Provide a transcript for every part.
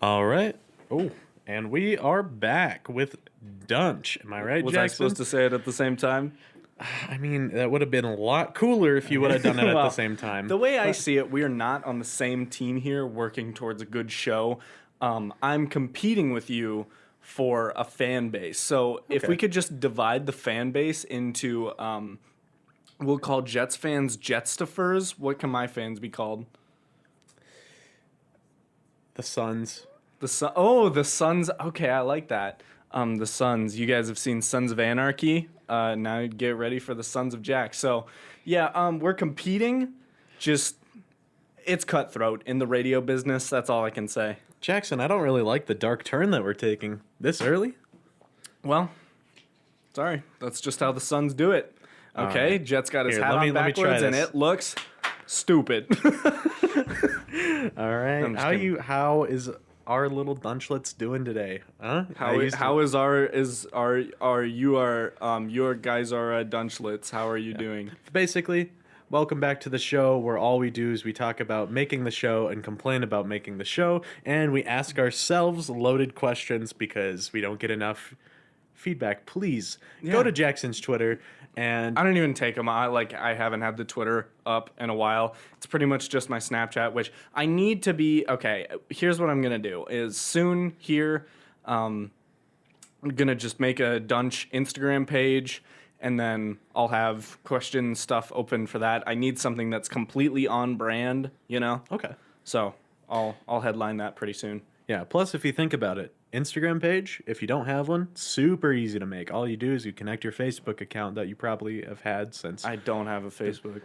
All right. Oh, and we are back with DUNCH. Am I right, Was Jackson? I supposed to say it at the same time? I mean, that would have been a lot cooler if you would have done it at the same time. The way I see it, we are not on the same team here working towards a good show. I'm competing with you for a fan base. So if we could just divide the fan base into, we'll call Jets fans Jetstiffers. What can my fans be called? The Suns. The Sons. Okay, I like that. The Sons. You guys have seen Sons of Anarchy. Now get ready for the Sons of Jack. So, yeah, we're competing. Just, it's cutthroat in the radio business. That's all I can say. Jackson, I don't really like the dark turn that we're taking this early. Well, sorry. That's just how the Suns do it. Okay, right. Jet's got his Here, hat let me on try backwards, and this. it looks stupid. All right. I'm just kidding. How is our little Dunchlets doing today? Huh? How is your guys are Dunchlets? How are you doing? Basically, welcome back to the show where all we do is we talk about making the show and complain about making the show, and we ask ourselves loaded questions because we don't get enough feedback. Please go to Jackson's Twitter and I don't even take them. I haven't had the Twitter up in a while. It's pretty much just my Snapchat, which I need to be. Okay, here's what I'm gonna do. Is soon here, I'm gonna just make a Dunch Instagram page, and then I'll have question stuff open for that. I need something that's completely on brand, you know. okay. So I'll headline that pretty soon. Yeah, plus if you think about it, Instagram page, if you don't have one, super easy to make. All you do is you connect your Facebook account that you probably have had since... I don't have a Facebook.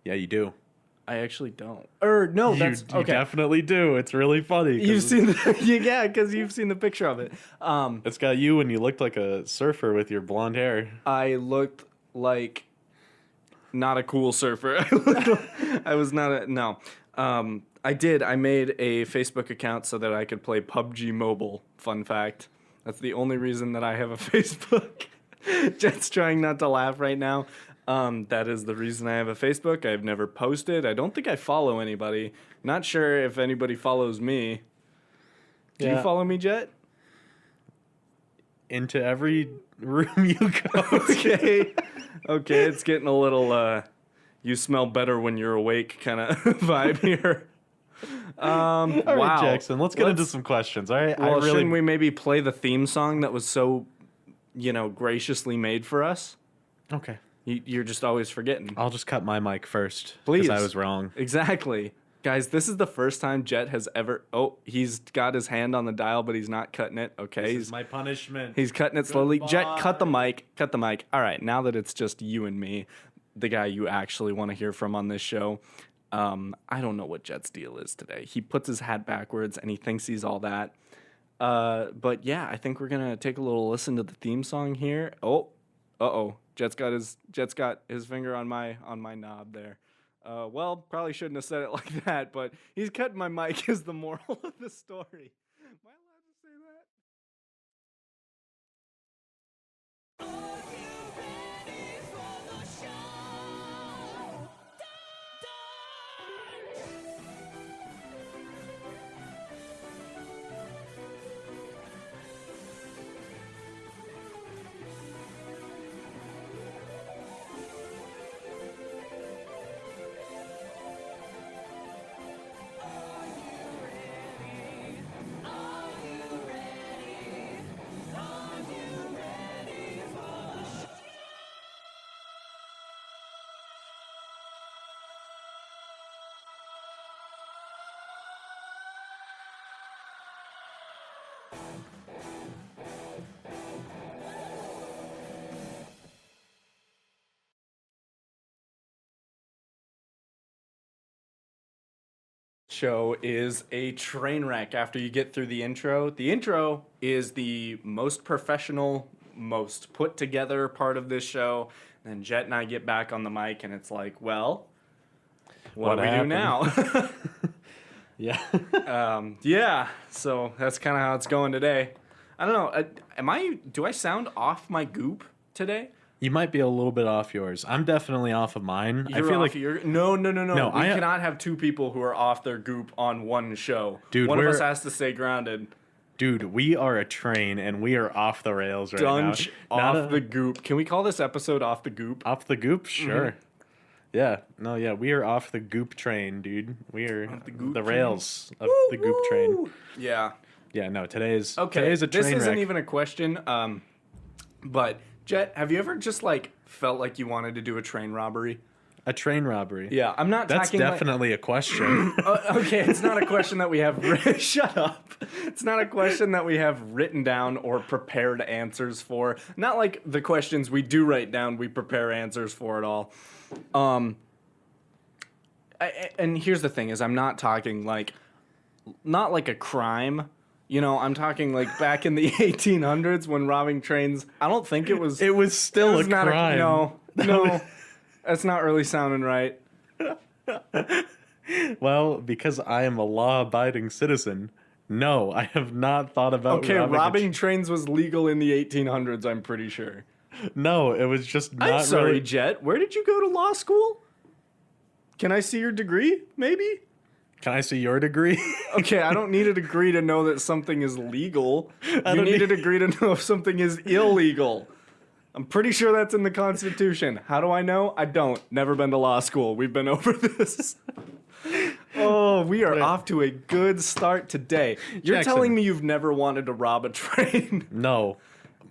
Yeah, you do. I actually don't. Or no, that's You okay. definitely do. It's really funny. You've seen because you've seen the picture of it. It's got you and you looked like a surfer with your blonde hair. I looked like not a cool surfer. I was not a no. I did. I made a Facebook account so that I could play PUBG Mobile. Fun fact. That's the only reason that I have a Facebook. Jet's trying not to laugh right now. That is the reason I have a Facebook. I've never posted. I don't think I follow anybody. Not sure if anybody follows me. Do you follow me, Jet? Into every room you go. Okay. Okay, it's getting a little you smell better when you're awake kind of vibe here. All right, Wow. Jackson, let's get into some questions, all right? Well, shouldn't we maybe play the theme song that was so, graciously made for us? Okay. You're just always forgetting. I'll just cut my mic first. Please. Because I was wrong. Exactly. Guys, this is the first time Jet has ever... Oh, he's got his hand on the dial, but he's not cutting it. Okay. This is my punishment. He's cutting it slowly. Goodbye. Jet, cut the mic. Cut the mic. All right, now that it's just you and me, the guy you actually want to hear from on this show, I don't know what Jet's deal is today. He puts his hat backwards and he thinks he's all that. But yeah, I think we're going to take a little listen to the theme song here. Oh, uh-oh. Jet's got his finger on my knob there. Well, probably shouldn't have said it like that, but he's cutting my mic is the moral of the story. Am I allowed to say that? Show is a train wreck after you get through the intro. The intro is the most professional, most put together part of this show. Then Jet and I get back on the mic and it's like, well, what do we do now? Yeah. Yeah, so that's kind of how it's going today. I don't know. Do I sound off my Goop today? You might be a little bit off yours. I'm definitely off of mine. You're I feel off like your... No. No, We cannot have two people who are off their goop on one show. Dude, one of us we're- has to stay grounded. dude, we are a train and we are off the rails right DUNCH now. off the goop. Can we call this episode Off the Goop? Off the goop? Sure. Yeah. No, yeah, we are off the goop train, dude. We are the goop the train? rails of the goop train. Yeah. Yeah, no, today's Okay. today's a train This isn't wreck. even a question. But Jet, have you ever just like felt like you wanted to do a train robbery? A train robbery. Yeah, I'm not That's talking. definitely a question. Okay, it's not a question that we have. Shut up. It's not a question that we have written down or prepared answers for. Not like the questions we do write down, we prepare answers for at all. And here's the thing: is I'm not talking like, not like a crime. You know, I'm talking like back in the 1800s when robbing trains. I don't think it was. It was still It was a not crime. no, that's not really sounding right. Well, because I am a law-abiding citizen, no, I have not thought about Okay, robbing. robbing trains was legal in the 1800s. I'm pretty sure. No, it was just not I'm sorry, really. Jet. Where did you go to law school? Can I see your degree? Maybe. Can I see your degree? Okay, I don't need a degree to know that something is legal. You don't need a need- degree to know if something is illegal. I'm pretty sure that's in the Constitution. How do I know? I don't. Never been to law school. We've been over this. Oh, we are off to a good start today. You're Jackson. telling me you've never wanted to rob a train? No.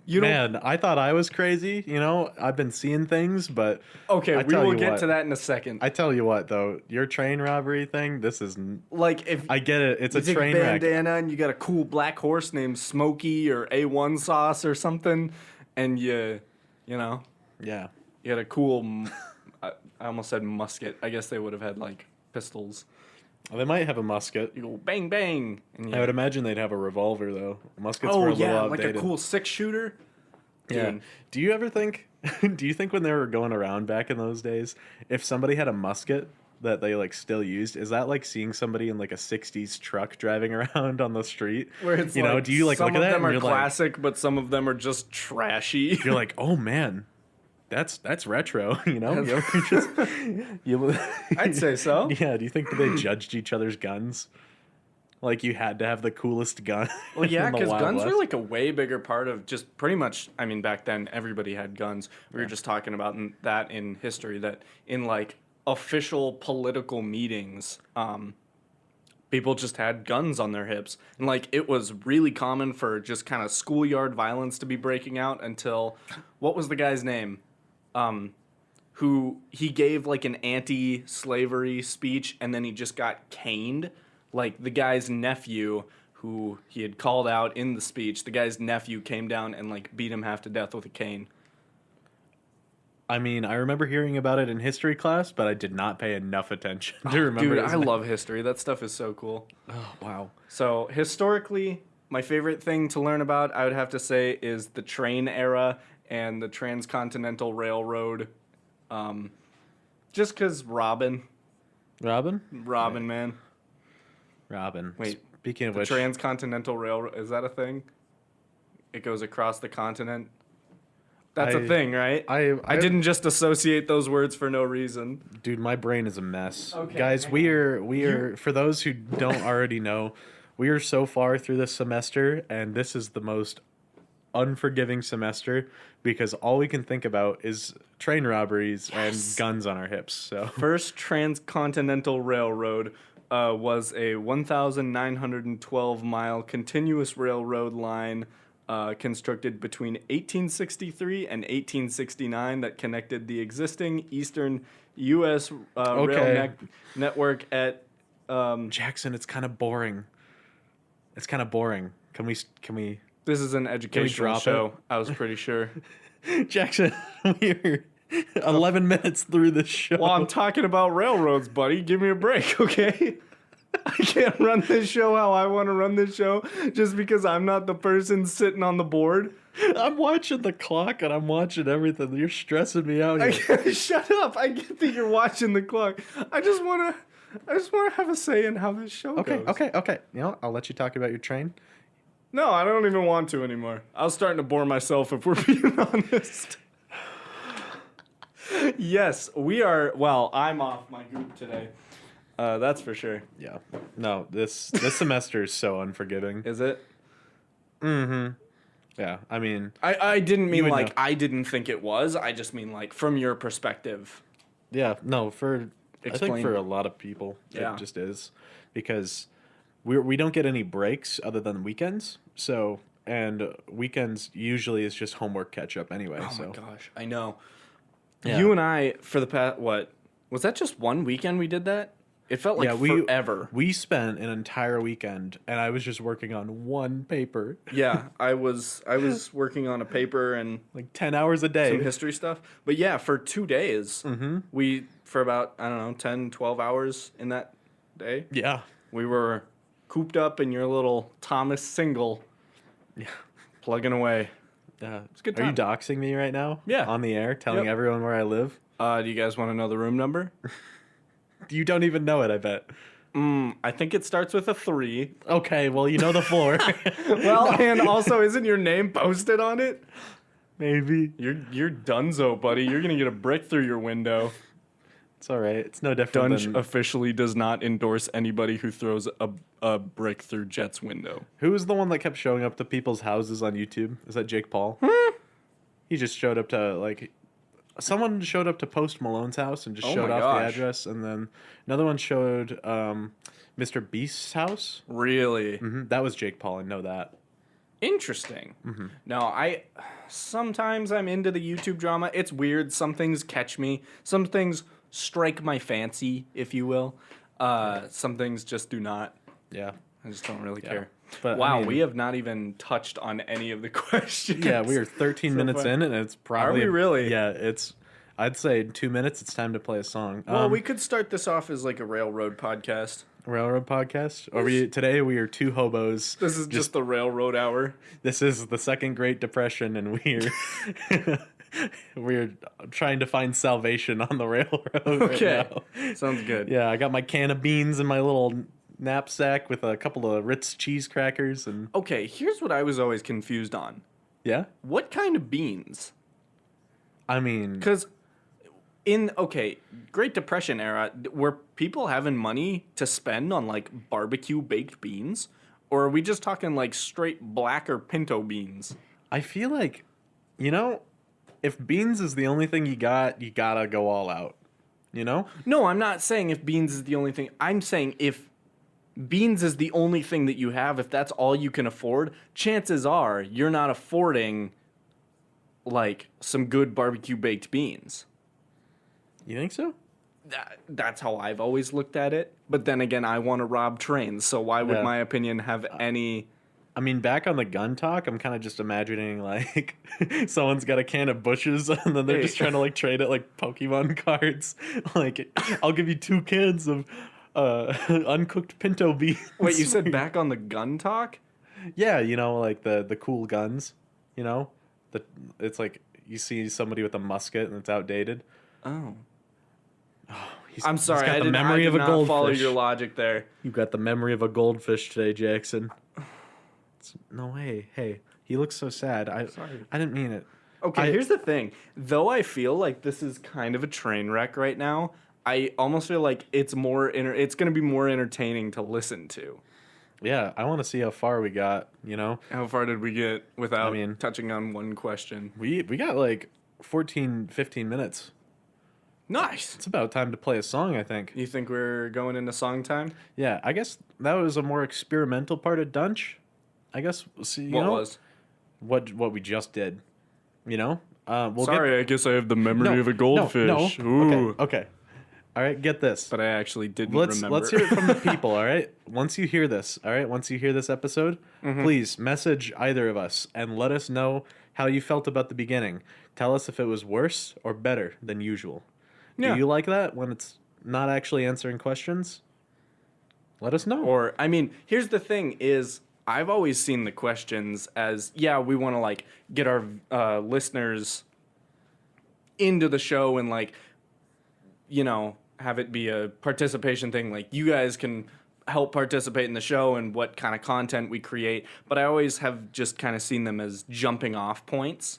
You don't. Man, I thought I was crazy. You know, I've been seeing things, but Okay, I we tell will you get what. to that in a second. I tell you what, though, your train robbery thing, this is. Like if I get it. It's you a take train a wreck. bandana and you got a cool black horse named Smokey or A1 sauce or something, and you know, Yeah. you had a cool. I almost said musket. I guess they would have had like pistols. Well, they might have a musket. You go bang bang. And I would imagine they'd have a revolver, though. Muskets oh were a little yeah, like outdated. a cool 6-shooter. Yeah. Dude. Do you ever think? Do you think when they were going around back in those days, if somebody had a musket that they like still used, is that like seeing somebody in like a '60s truck driving around on the street? Where it's you know, like, do you like some look at of that them and are you're classic, but some of them are just trashy. like, you're like, oh man, that's retro. You know, you ever just, you, I'd say so. Yeah. Do you think that they judged each other's guns? Like you had to have the coolest gun. Well, yeah, in the because Wild guns West? were like a way bigger part of just pretty much. I mean, back then everybody had guns. We were just talking about that in history. That in like official political meetings, people just had guns on their hips, and like it was really common for just kind of schoolyard violence to be breaking out until what was the guy's name? Who he gave like an anti-slavery speech, and then he just got caned. Like the guy's nephew, who he had called out in the speech, the guy's nephew came down and like beat him half to death with a cane. I mean, I remember hearing about it in history class, but I did not pay enough attention to remember. Dude, his I name. love history. That stuff is so cool. Oh, wow. So historically, my favorite thing to learn about, I would have to say, is the train era and the Transcontinental Railroad. Just because Robin? man. Robin. Wait, Speaking of The which, Transcontinental Railroad, is that a thing? It goes across the continent? That's a I- thing, right? I didn't just associate those words for no reason. dude, my brain is a mess. Okay, Guys, hang we are for those who don't already know, we are so far through this semester, and this is the most unforgiving semester because all we can think about is train robberies and guns on our hips. So First Transcontinental Railroad was a 1,912-mile continuous railroad line constructed between 1863 and 1869 that connected the existing Eastern U.S. Okay. Network at... Jackson, it's kind of boring. It's kind of boring. Can we This is an educational drop show, it? I was pretty sure. Jackson, we're 11 minutes through the show. Well, I'm talking about railroads, buddy. Give me a break, okay? I can't run this show how I want to run this show just because I'm not the person sitting on the board. I'm watching the clock and I'm watching everything. You're stressing me out here. Shut up. I get that you're watching the clock. I just want to have a say in how this show goes. Okay. You know, I'll let you talk about your train. No, I don't even want to anymore. I was starting to bore myself if we're being honest. Yes, we are. Well, I'm off my Goop today. That's for sure. Yeah. No, this semester is so unforgiving. Is it? Mm-hmm. Yeah. I mean, I didn't mean would like know. I didn't think it was. I just mean like from your perspective. yeah. No, I think Explain. for a lot of people, Yeah. it just is because we don't get any breaks other than weekends. So and weekends usually is just homework catch up anyway. Oh so my gosh, I know. Yeah. You and I for the past what was that? Just one weekend we did that. It felt like forever. we spent an entire weekend, and I was just working on one paper, Yeah, I was working on a paper and like 10 hours a day. some history stuff. But yeah, for 2 days, we for about I don't know 10, 12 hours in that day, Yeah. we were cooped up in your little Thomas single, Yeah. plugging away. It's good Are you time. doxing me right now? Yeah. On the air, telling Yep. everyone where I live? Do you guys want to know the room number? You don't even know it, I bet. I think it starts with a 3. Okay, well, you know the floor. Well, and also, isn't your name posted on it? Maybe. You're dunzo, buddy. You're gonna get a brick through your window. It's all right. It's no different DUNCH than... officially does not endorse anybody who throws a brick through Jet's window. Who was the one that kept showing up to people's houses on YouTube? Is that Jake Paul? He just showed up to, like... Someone showed up to Post Malone's house and just Oh showed my off the gosh. address, and then another one showed Mr. Beast's house. Really That was Jake Paul. I know that. interesting. No, I sometimes I'm into the YouTube drama. It's weird. Some things catch me. Some things strike my fancy, if you will. Some things just do not. Yeah. I just don't really care. But, I Wow, mean- we have not even touched on any of the questions. Yeah, we are 13 So minutes far. in, and it's probably... we really? Yeah, it's... I'd say 2 minutes, it's time to play a song. Well, we could start this off as like a railroad podcast. Railroad podcast? Today we are two hobos. This is just the railroad hour. This is the Second Great Depression, and we're trying to find salvation on the railroad. Okay. Right now. Sounds good. Yeah, I got my can of beans in my little knapsack with a couple of Ritz cheese crackers, and Okay, here's what I was always confused on. yeah, What kind of beans? I mean, Because Great Depression era, were people having money to spend on like barbecue baked beans? Or are we just talking like straight black or pinto beans? I feel like, if beans is the only thing you gotta go all out. No, I'm not saying if beans is the only thing. I'm saying if beans is the only thing that you have, if that's all you can afford, chances are you're not affording like some good barbecue baked beans. You think so? That's how I've always looked at it. But then again, I want to rob trains, so why would Yeah. my opinion have any... I mean, back on the gun talk, I'm kind of just imagining like someone's got a can of bushes and then they're just trying to like trade it like Pokemon cards. Like, I'll give you 2 cans of uncooked pinto beans. Wait, you said back on the gun talk? Yeah, like the cool guns. It's like you see somebody with a musket and it's outdated. Oh. He's, I'm sorry, he's got I the did memory of a not follow goldfish. your logic there. You've got the memory of a goldfish today, Jackson. No way. Hey, he looks so sad. Sorry. I didn't mean it. Okay, here's the thing. Though I feel like this is kind of a train wreck right now, I almost feel like it's it's going to be more entertaining to listen to. Yeah, I want to see how far we got, How far did we get without I mean- touching on one question? We got like 14, 15 minutes. Nice. It's about time to play a song, I think. You think we're going into song time? Yeah, I guess that was a more experimental part of Dunch. I guess, see, What was? what we just did, We'll Sorry, I guess I have the memory of a goldfish. No. Ooh. Okay. All right, get this. But I actually didn't Let's remember. hear it from the people, all right? Once you hear this, all right? Once you hear this episode, please message either of us and let us know how you felt about the beginning. Tell us if it was worse or better than usual. Yeah. Do you like that when it's not actually answering questions? Let us know. Or, I mean, here's the thing is, I've always seen the questions as, yeah, we want to, like, get our listeners into the show and, like, have it be a participation thing. Like, you guys can help participate in the show and what kind of content we create. But I always have just kind of seen them as jumping off points.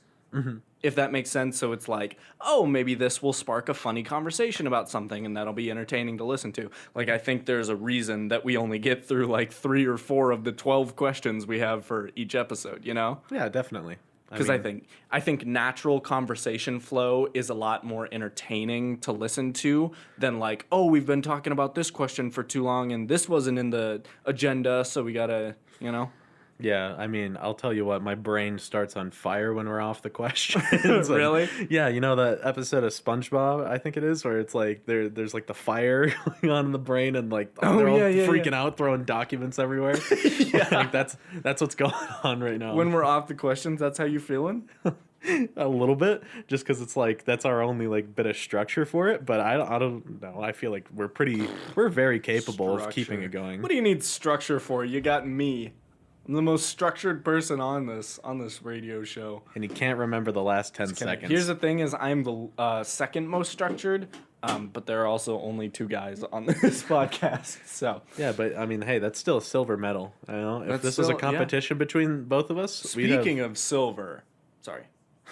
if that makes sense. So it's like, oh, maybe this will spark a funny conversation about something and that'll be entertaining to listen to. Like, I think there's a reason that we only get through like 3 or 4 of the 12 questions we have for each episode, you know? Yeah, definitely. Because I think natural conversation flow is a lot more entertaining to listen to than like, oh, we've been talking about this question for too long and this wasn't in the agenda, so we gotta, you know. Yeah, I mean, I'll tell you what, my brain starts on fire when we're off the questions. Really? Yeah, you know that episode of SpongeBob, I think it is, where it's like there's like the fire going on in the brain and like they're all freaking out, throwing documents everywhere. Yeah, like that's what's going on right now. When we're off the questions, that's how you feeling? A little bit, just because it's like that's our only like bit of structure for it. But I don't know. I feel like we're very capable of keeping it going. What do you need structure for? You got me. I'm the most structured person on this radio show. And you can't remember the last 10 seconds. Here's the thing is I'm the second most structured, but there are also only 2 guys on this podcast. So yeah, but I mean, hey, that's still a silver medal. You know, if this was a still- competition between both of us, speaking of silver, sorry.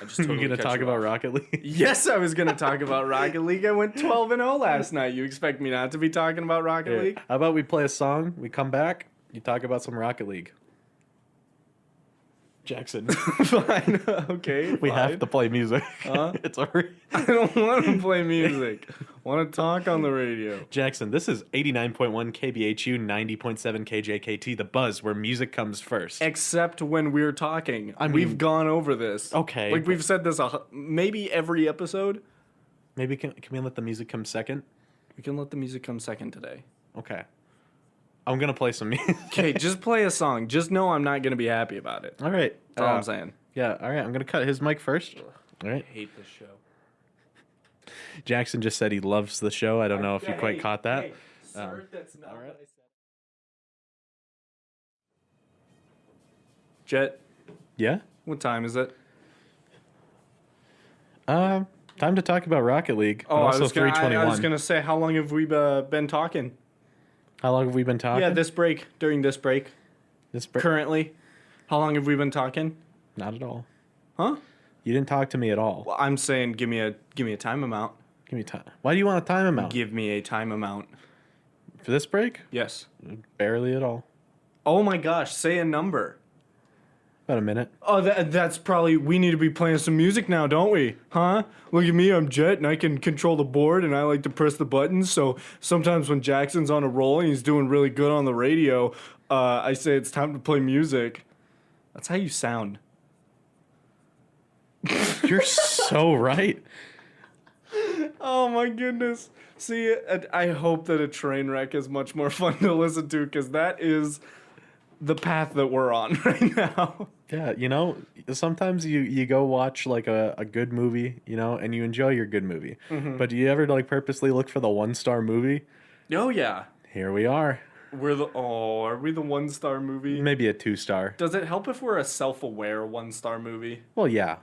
I just totally you're gonna talk about Rocket League? Yes, I was gonna talk about Rocket League. I went 12-0 last night. You expect me not to be talking about Rocket League? How about we play a song, we come back, you talk about some Rocket League. Jackson. Fine. Okay. We fine. have to play music. It's already... I don't want to play music. I want to talk on the radio. Jackson, this is 89.1 KBHU, 90.7 KJKT, The Buzz, where music comes first. Except when we're talking. I mean, we've gone over this. Okay. Like, we've said this maybe every episode. Maybe can we let the music come second? We can let the music come second today. Okay. I'm going to play some music. Okay, just play a song. Just know I'm not going to be happy about it. All right. That's all I'm saying. Yeah, all right. I'm going to cut his mic first. All right. I hate this show. Jackson just said he loves the show. I don't know if you quite caught that. Hey, sir, that's not what I said. Jet, Yeah? what time is it? Time to talk about Rocket League. Oh, but I also was gonna, 321. I was gonna say, how long have we been talking? How long have we been talking? Yeah, during this break, This currently. How long have we been talking? Not at all. Huh? You didn't talk to me at all. Well, I'm saying, give me a time amount. Give me time. Why do you want a time amount? Give me a time amount. For this break? Yes. Barely at all. Oh my gosh, say a number. About a minute. Oh, that's probably, we need to be playing some music now, don't we? Huh? Look at me, I'm Jet, and I can control the board, and I like to press the buttons, so sometimes when Jackson's on a roll and he's doing really good on the radio, I say it's time to play music. That's how you sound. You're so right. Oh my goodness. See, I hope that a train wreck is much more fun to listen to, because that is the path that we're on right now. Yeah, you know, sometimes you go watch like a good movie, you know, and you enjoy your good movie. Mm-hmm. But do you ever like purposely look for the 1-star movie? Oh yeah. Here we are. Are we the 1-star movie? Maybe a 2-star. Does it help if we're a self-aware 1-star movie? Well, yeah.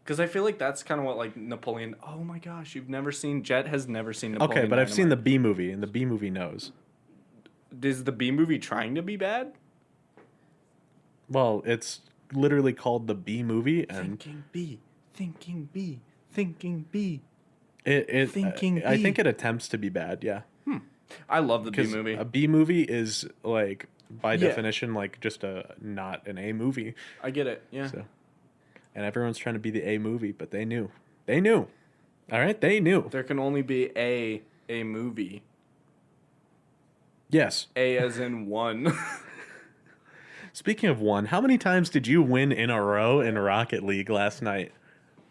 Because I feel like that's kind of what like Napoleon. Oh my gosh, Jet has never seen Napoleon. Okay, but I've seen the B movie, and the B movie knows. Is the B movie trying to be bad? Well, it's literally called the B movie, and Thinking B. Thinking B. Thinking B. Thinking I think it attempts to be bad. Yeah. I love the B 'Cause movie. a B movie is like by Yeah. definition like just not an A movie. I get it. Yeah. So, and everyone's trying to be the A movie, but they knew. They knew. All right, they knew. There can only be a movie. Yes. A as in one. Speaking of one, how many times did you win in a row in Rocket League last night?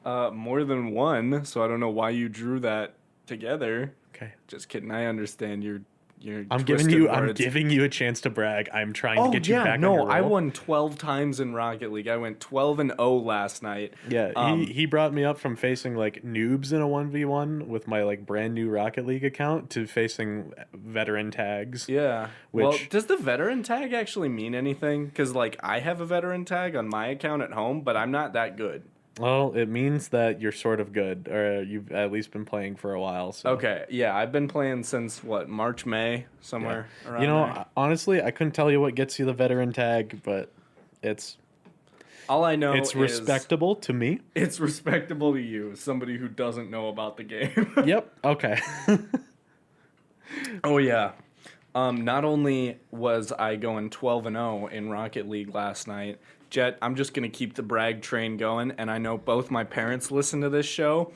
More than one, so I don't know why you drew that together. Okay. Just kidding. I understand your I'm twisted giving you a chance to brag. I'm trying to get you back on your roll. I won 12 times in Rocket League. I went 12-0 last night. Yeah, he brought me up from facing like noobs in a 1v1 with my like brand new Rocket League account to facing veteran tags. Yeah. Which- Well, does the veteran tag actually mean anything? Because like I have a veteran tag on my account at home, but I'm not that good. Well, it means that you're sort of good, or you've at least been playing for a while. So. Okay, yeah, I've been playing since March, May, somewhere around You know, there. honestly, I couldn't tell you what gets you the veteran tag, but it's All I know It's is respectable to me. it's respectable to you, somebody who doesn't know about the game. Yep. Okay. Oh yeah. Not only was I going 12-0 in Rocket League last night, Jet, I'm just gonna keep the brag train going, and I know both my parents listen to this show.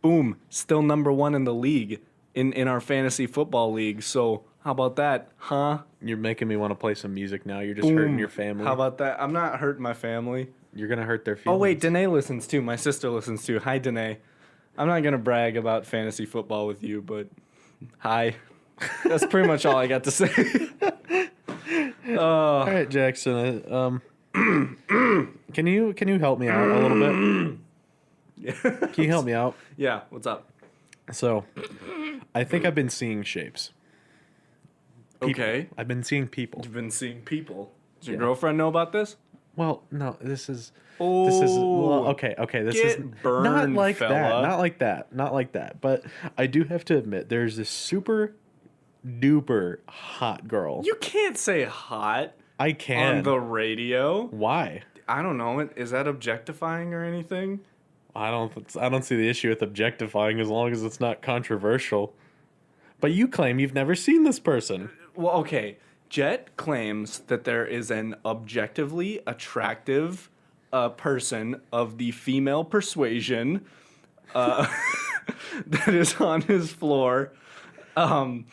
Boom, still number 1 in the league in our fantasy football league. So how about that, huh? You're making me want to play some music now. You're just hurting your family. How about that? I'm not hurting my family. You're gonna hurt their feelings. Oh wait, Danae listens too. My sister listens too. Hi, Danae. I'm not gonna brag about fantasy football with you, but hi. That's pretty much all I got to say. All right, Jackson. Can you help me out a little bit? Can you help me out? Yeah, what's up? So, I think I've been seeing shapes. People. Okay. I've been seeing people. You've been seeing people. Does your Yeah. girlfriend know about this? Well, no, this is Oh, okay. This get is burned, not like fella. that. Not like that. But I do have to admit, there's this super duper hot girl. You can't say hot I can. on the radio. Why? I don't know. Is that objectifying or anything? I don't see the issue with objectifying as long as it's not controversial. But you claim you've never seen this person. Well, okay. Jet claims that there is an objectively attractive person of the female persuasion that is on his floor. And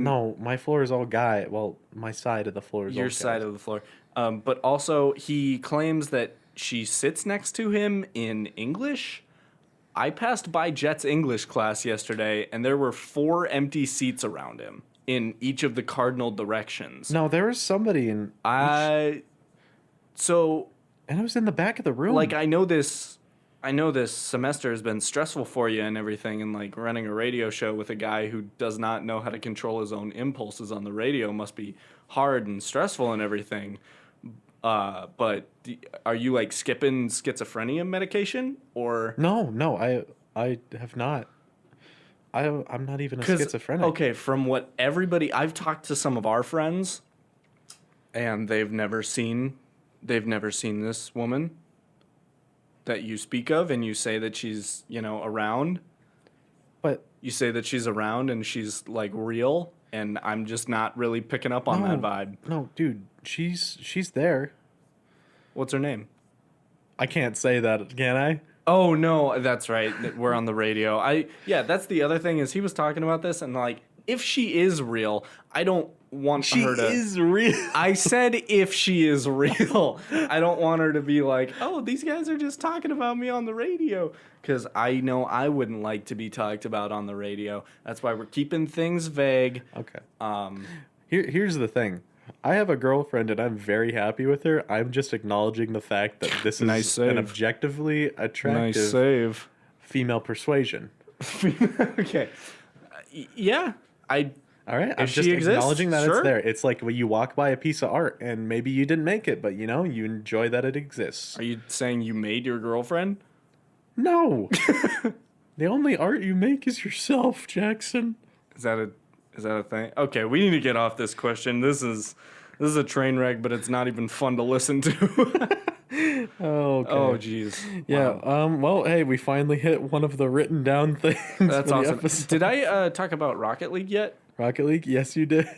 No, my floor is all guy. Well, my side of the floor is all your guys. side of the floor. But also, he claims that she sits next to him in English. I passed by Jet's English class yesterday, and there were 4 empty seats around him in each of the cardinal directions. No, there was somebody in. So And it was in the back of the room. like I know this semester has been stressful for you and everything, and like running a radio show with a guy who does not know how to control his own impulses on the radio must be hard and stressful and everything. But are you like skipping schizophrenia medication or? No, I have not. I'm not even a schizophrenic. Okay, from what I've talked to some of our friends, and they've never seen this woman that you speak of, and you say that she's, around. But You say that she's around and she's like real, and I'm just not really picking up on that vibe. No, dude, she's there. What's her name? I can't say that, can I? Oh no, that's right. We're on the radio. That's the other thing is he was talking about this, and like if she is real, I don't want her to. She is real. I said if she is real. I don't want her to be like, oh, these guys are just talking about me on the radio. Because I know I wouldn't like to be talked about on the radio. That's why we're keeping things vague. Okay. Here's the thing. I have a girlfriend and I'm very happy with her. I'm just acknowledging the fact that this is Nice save. an objectively attractive Nice save. female persuasion. Okay. Yeah. All right, I'm If just she exists, acknowledging that sure. it's there. It's like when you walk by a piece of art and maybe you didn't make it, but you enjoy that it exists. Are you saying you made your girlfriend? No. The only art you make is yourself, Jackson. Is that a thing? Okay, we need to get off this question. This is a train wreck, but it's not even fun to listen to. Oh, okay. Oh, jeez. Yeah. Wow. Well, hey, we finally hit one of the written down things. That's for the awesome. episode. Did I talk about Rocket League yet? Rocket League? Yes, you did.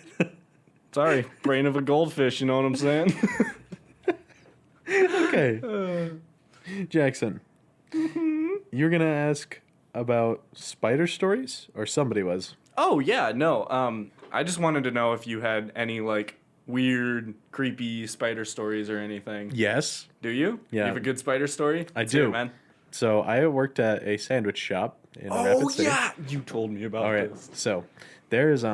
Sorry, brain of a goldfish. You know what I'm saying? Okay. Jackson, you're gonna ask about spider stories, or somebody was. Oh yeah, no. I just wanted to know if you had any like weird, creepy spider stories or anything. Yes. Do you? Yeah. You have a good spider story? I Let's hear do. it, man. So I worked at a sandwich shop in Oh Rapid City. yeah, you told me about All right. this. So there's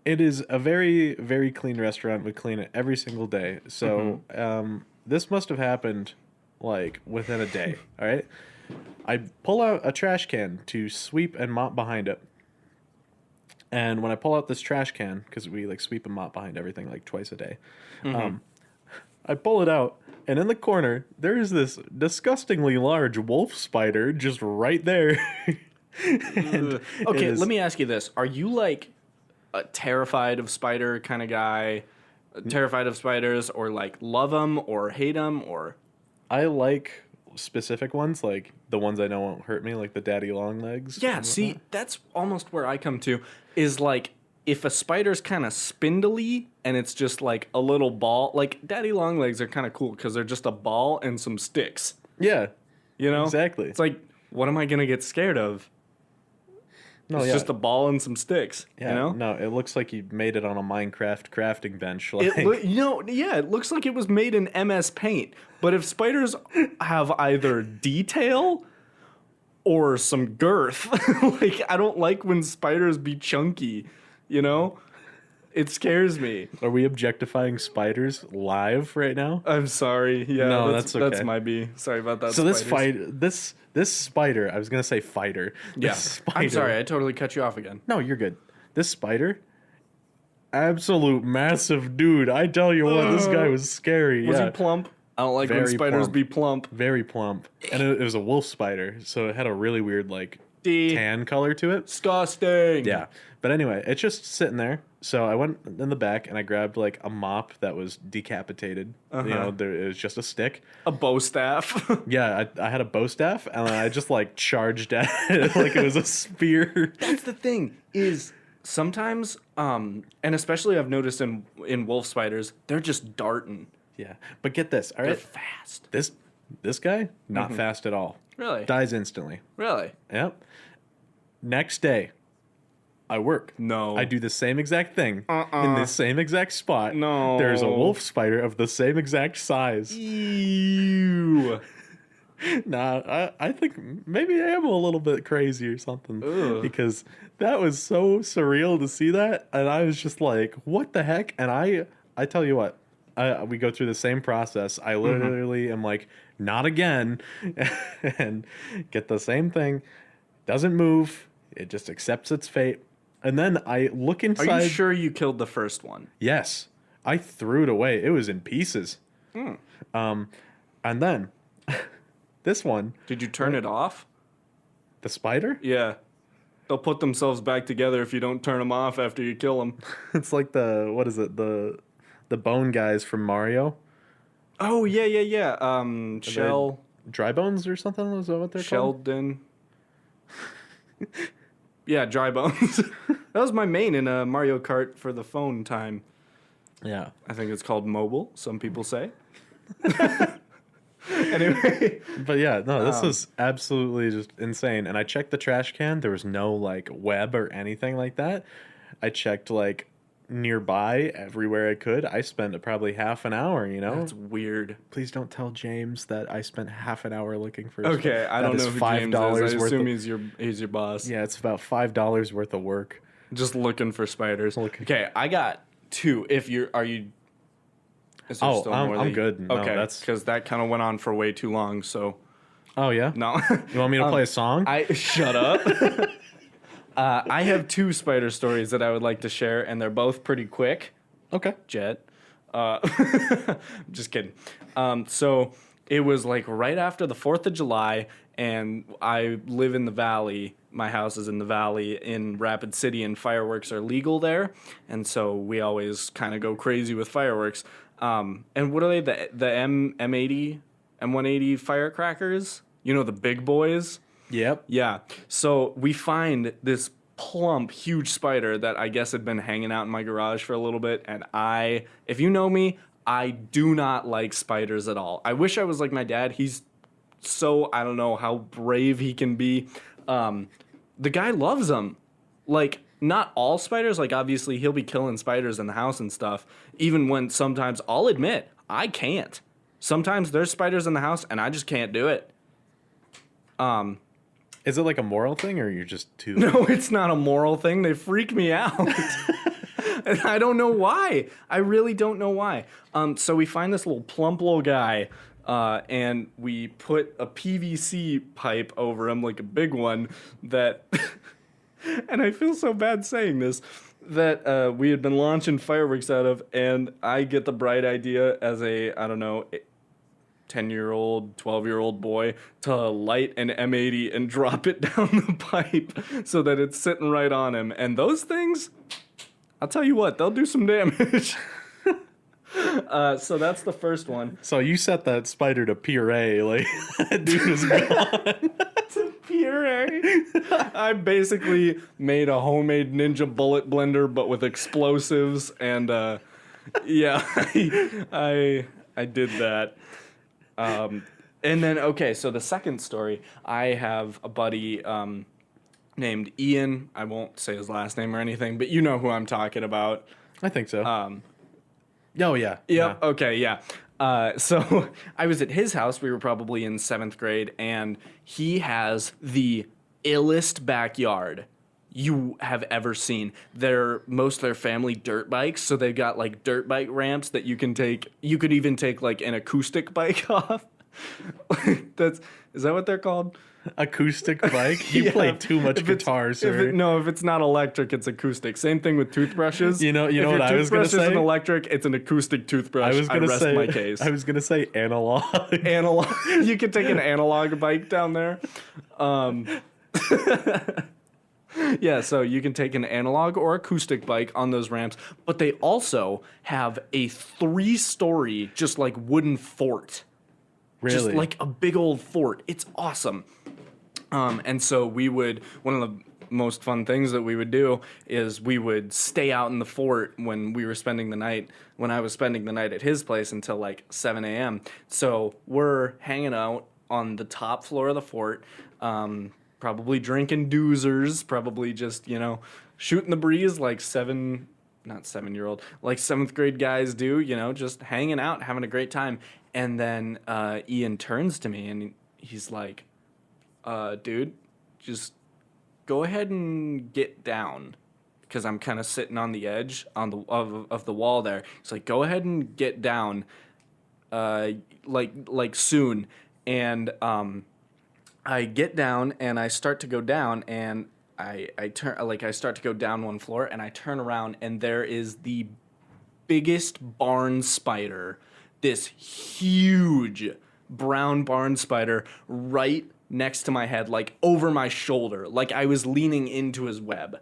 it is a very, very clean restaurant. We clean it every single day. So this must have happened like within a day. All right. I pull out a trash can to sweep and mop behind it. And when I pull out this trash can, because we like sweep and mop behind everything like twice a day, I pull it out, and in the corner there's this disgustingly large wolf spider just right there. And Okay, it is- let me ask you this: are you like a terrified of spider kind of guy? Terrified of spiders, or like love them or hate them, or I like specific ones, like the ones I know won't hurt me, like the daddy long legs. yeah. and See, whatnot. that's almost where I come to. Is like if a spider's kind of spindly and it's just like a little ball. Like daddy long legs are kind of cool because they're just a ball and some sticks. Yeah, You know, exactly. It's like, what am I gonna get scared of? No, It's yeah. just a ball and some sticks. Yeah, You know. no, it looks like you made it on a Minecraft crafting bench. Like, Yeah, it looks like it was made in MS Paint. But if spiders have either detail or some girth, like I don't like when spiders be chunky, you know? It scares me. are we objectifying spiders live right now? I'm sorry. Yeah, No, that's that's okay. That's my B. Sorry about that. So spiders. this spider, I was gonna say fighter. Yeah. This spider, I'm sorry. I totally cut you off again. No, you're good. This spider, absolute massive dude. I tell you what, this guy was scary. Was yeah. he plump? I don't like when Very spiders plump. be plump. Very plump, and it was a wolf spider, so it had a really weird like D. tan color to it. Disgusting. Yeah, but anyway, it's just sitting there. So I went in the back and I grabbed like a mop that was decapitated. You know, it was just a stick. A bow staff. Yeah, I had a bow staff and I just like charged at it like it was a spear. That's the thing is sometimes, and especially I've noticed in wolf spiders, they're just darting. Yeah, but get this, all They're right? fast. This guy not fast at all. Really? Dies instantly. Really? Yep. Next day, I work. No. I do the same exact thing in the same exact spot. No. There's a wolf spider of the same exact size. Ew. Nah, I think maybe I am a little bit crazy or something. Ugh. Because that was so surreal to see that. And I was just like, what the heck? And I tell you what, we go through the same process. I literally am like, not again. And get the same thing. Doesn't move. It just accepts its fate. And then I look Are inside. you sure you killed the first one? Yes. I threw it away. It was in pieces. And then this one, Did you turn it off? the spider, Yeah. They'll put themselves back together if you don't turn them off after you kill them. it's like what is it? The bone guys from Mario. Oh, yeah. Shell. Dry bones or something? Is that what they're called? Sheldon. Yeah, dry bones. That was my main in Mario Kart for the phone time. Yeah. I think it's called mobile, some people say. Anyway. But yeah, no, this is absolutely just insane. And I checked the trash can. There was no like web or anything like that. I checked like nearby everywhere I could. I spent probably half an hour, you know? That's weird. Please don't tell James that I spent half an hour looking for Okay, I don't know who James is. I worth assume of, he's your boss. yeah, it's about $5 worth of work. Just looking for spiders. Looking. Okay, I got two. Is there Oh, still I'm more that you- good. No, okay, that's- because that kind of went on for way too long. So Oh yeah? no. You want me to play a song? I shut up. I have two spider stories that I would like to share, and they're both pretty quick. Okay. Jet. Just kidding. So it was like right after the 4th of July, and I live in the valley. My house is in the valley in Rapid City, and fireworks are legal there. And so we always kind of go crazy with fireworks. And what are they? The M80, M180 firecrackers? You know, the big boys? Yep. Yeah. So we find this plump, huge spider that I guess had been hanging out in my garage for a little bit. And if you know me, I do not like spiders at all. I wish I was like my dad. He's so, I don't know how brave he can be. The guy loves them. Like, not all spiders. Like, obviously, he'll be killing spiders in the house and stuff. Even when sometimes, I'll admit, I can't. Sometimes there's spiders in the house and I just can't do it. Is it like a moral thing or you're just too No, it's not a moral thing. They freak me out. And I don't know why. I really don't know why. So we find this little plump little guy, and we put a PVC pipe over him, like a big one, that... and I feel so bad saying this, that we had been launching fireworks out of, and I get the bright idea as a, I don't know, 10-year-old, 12-year-old boy to light an M80 and drop it down the pipe so that it's sitting right on him. And those things, I'll tell you what, they'll do some damage. So that's the first one. So you set that spider to puree, like that dude was gone. Puree. I basically made a homemade ninja bullet blender, but with explosives, and yeah, I did that. And then okay, so the second story, I have a buddy named Ian. I won't say his last name or anything, but you know who I'm talking about. I think so. Oh yeah. Yep. Yeah. Okay. Yeah. So I was at his house. We were probably in 7th grade, and he has the illest backyard you have ever seen. Most of their family dirt bikes, so they've got like dirt bike ramps that you can take. You could even take like an acoustic bike off. Is that what they're called? Acoustic bike? You Yeah, play too much guitar, sir. If it's not electric, it's acoustic. Same thing with toothbrushes. You know if what I was gonna toothbrush say? isn't electric, it's an acoustic toothbrush. I was gonna rest say my case. I was gonna say analog. Analog. You could take an analog bike down there. Yeah, so you can take an analog or acoustic bike on those ramps, but they also have a 3-story, just like wooden fort. Really? Just like a big old fort. It's awesome. And so one of the most fun things that we would do is we would stay out in the fort when I was spending the night at his place until like 7 a.m. So we're hanging out on the top floor of the fort, probably drinking doozers, probably just, shooting the breeze like not 7-year-old, like 7th grade guys do, just hanging out, having a great time. And then Ian turns to me and he's like, dude, just go ahead and get down, because I'm kind of sitting on the edge of the wall there. He's like, go ahead and get down, like soon. And I get down and I start to go down, and I start to go down one floor, and I turn around and there is the biggest barn spider, this huge brown barn spider right next to my head, like over my shoulder, like I was leaning into his web.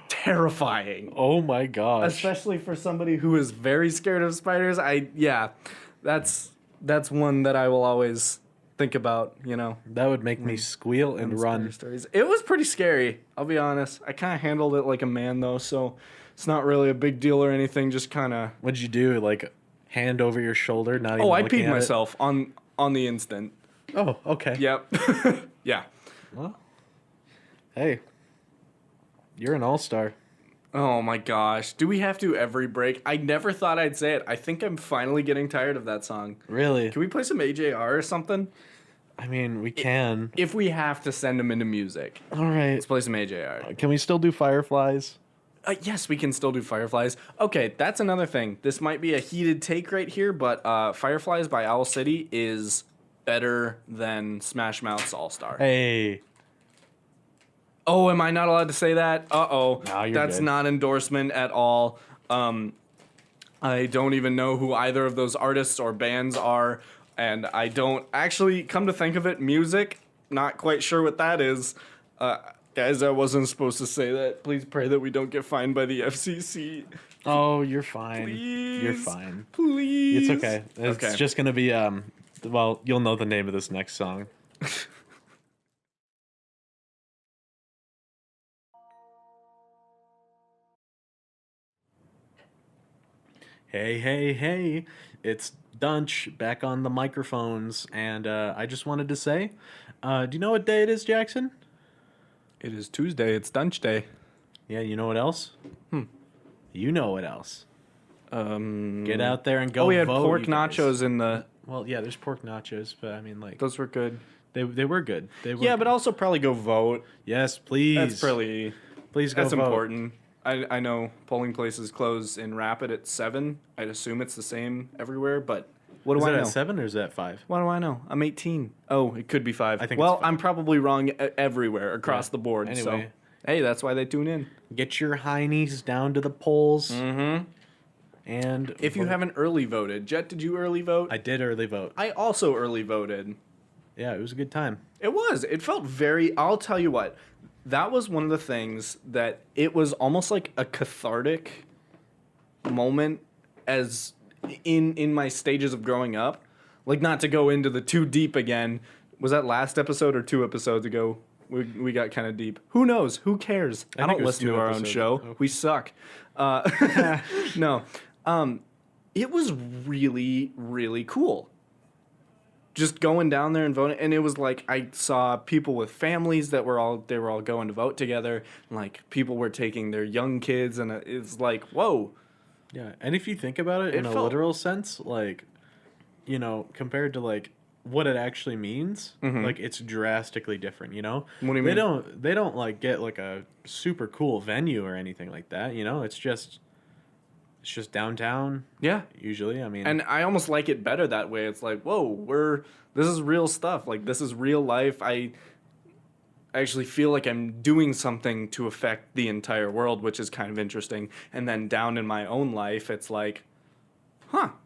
Terrifying. Oh my gosh. Especially for somebody who is very scared of spiders. That's one that I will always think about, That would make me squeal and run. Stories. It was pretty scary, I'll be honest. I kind of handled it like a man though, so it's not really a big deal or anything, just kind of. What'd you do? Like hand over your shoulder, not even Oh, I looking peed at myself on the instant. Oh, okay. Yep. Yeah. Well, hey, you're an all-star. Oh my gosh. Do we have to every break? I never thought I'd say it. I think I'm finally getting tired of that song. Really? Can we play some AJR or something? I mean, we can. If we have to send them into music. All right. Let's play some AJR. Can we still do Fireflies? Yes, we can still do Fireflies. Okay, that's another thing. This might be a heated take right here, but Fireflies by Owl City is better than Smash Mouth's All-Star. Hey. Oh, am I not allowed to say that? Uh-oh. No, you're That's good. not endorsement at all. I don't even know who either of those artists or bands are, and I don't actually, come to think of it, music, not quite sure what that is. Guys, I wasn't supposed to say that. Please pray that we don't get fined by the FCC. Oh, you're fine. Please. You're fine. Please. It's okay. It's Okay. just gonna be well, you'll know the name of this next song. Hey, hey, hey. It's Dunch back on the microphones, and I just wanted to say, do you know what day it is, Jackson? It is Tuesday. It's Dunch Day. Yeah, you know what else? You know what else? Get out there and go. Oh, we had vote, pork you guys. nachos in the... Well, yeah, there's pork nachos, but I mean, like, Those were good. they were good. They were Yeah, but also probably go vote. yes, please. That's probably... please go That's vote. important. I know polling places close in Rapid at 7. I'd assume it's the same everywhere, but what do Is I it know? at 7 or is that 5? What do I know? I'm 18. Oh, it could be 5. I think well, it's 5. I'm probably wrong everywhere across the board. So, Anyway. hey, that's why they tune in. Get your heinies down to the polls. Mm-hmm. And If you vote. haven't early voted, Jet, did you early vote? I did early vote. I also early voted. Yeah, it was a good time. It was. It felt very. I'll tell you what. That was one of the things that it was almost like a cathartic moment as in my stages of growing up. Like, not to go into the too deep again. Was that last episode or 2 episodes ago? We got kind of deep. Who knows? Who cares? I think don't it was listen 2 to our own episodes show. ago. We suck. No. It was really, really cool. Just going down there and voting, and it was like I saw people with families that were all going to vote together, and like people were taking their young kids, and it's like, whoa. Yeah, and if you think about it in a literal sense, like, you know, compared to like what it actually means, like it's drastically different, you know? What do you mean? They don't like get like a super cool venue or anything like that, you know? It's just downtown. Yeah. Usually, I mean. And I almost like it better that way. It's like, whoa, this is real stuff. Like, this is real life. I actually feel like I'm doing something to affect the entire world, which is kind of interesting. And then down in my own life, it's like,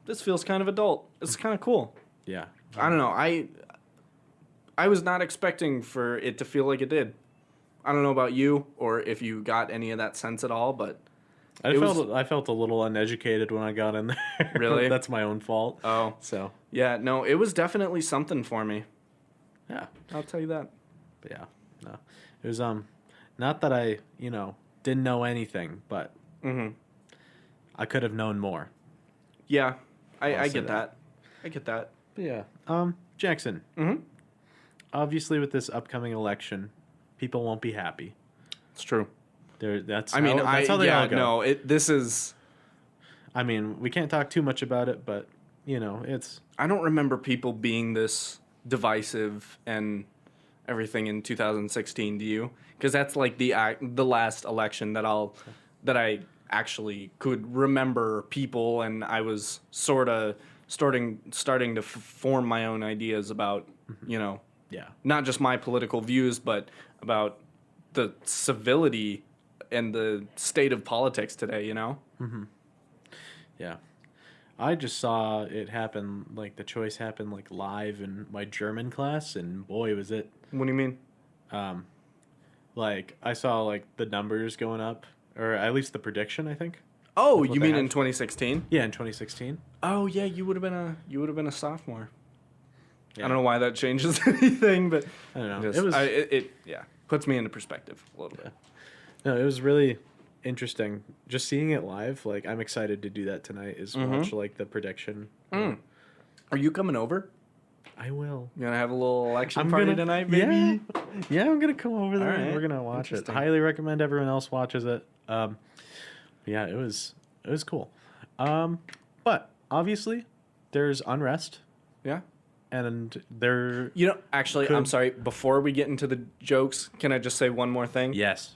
this feels kind of adult. It's kind of cool. Yeah. I don't know. I was not expecting for it to feel like it did. I don't know about you or if you got any of that sense at all, but I felt a little uneducated when I got in there. Really? That's my own fault. Oh. So. Yeah, no, it was definitely something for me. Yeah. I'll tell you that. But yeah. No. It was not that I, you know, didn't know anything, but I could have known more. Yeah. I get that. I get that. But yeah. Jackson. Obviously with this upcoming election, people won't be happy. It's true. That's how they all go. No, this is. I mean, we can't talk too much about it, but you know, it's. I don't remember people being this divisive and everything in 2016. Do you? Because that's like the last election that I actually could remember people, and I was sort of starting to form my own ideas about, you know, not just my political views, but about the civility and the state of politics today, you know? Yeah. I just saw it happen, like the choice happened like live in my German class, and boy, was it. What do you mean? Like I saw like the numbers going up, or at least the prediction, I think. Oh, you mean in 2016? Yeah, in 2016. Oh, yeah, you would have been a sophomore. Yeah. I don't know why that changes anything, but I don't know. It puts me into perspective a little bit. No, it was really interesting just seeing it live. Like I'm excited to do that tonight. Is watch like the prediction. Are you coming over? I will. You gonna have a little election party tonight, maybe? Yeah, I'm gonna come over there. All right. We're gonna watch it. Highly recommend everyone else watches it. Yeah, it was cool. But obviously, there's unrest. Yeah. And there. You know, actually, I'm sorry. Before we get into the jokes, can I just say one more thing? Yes.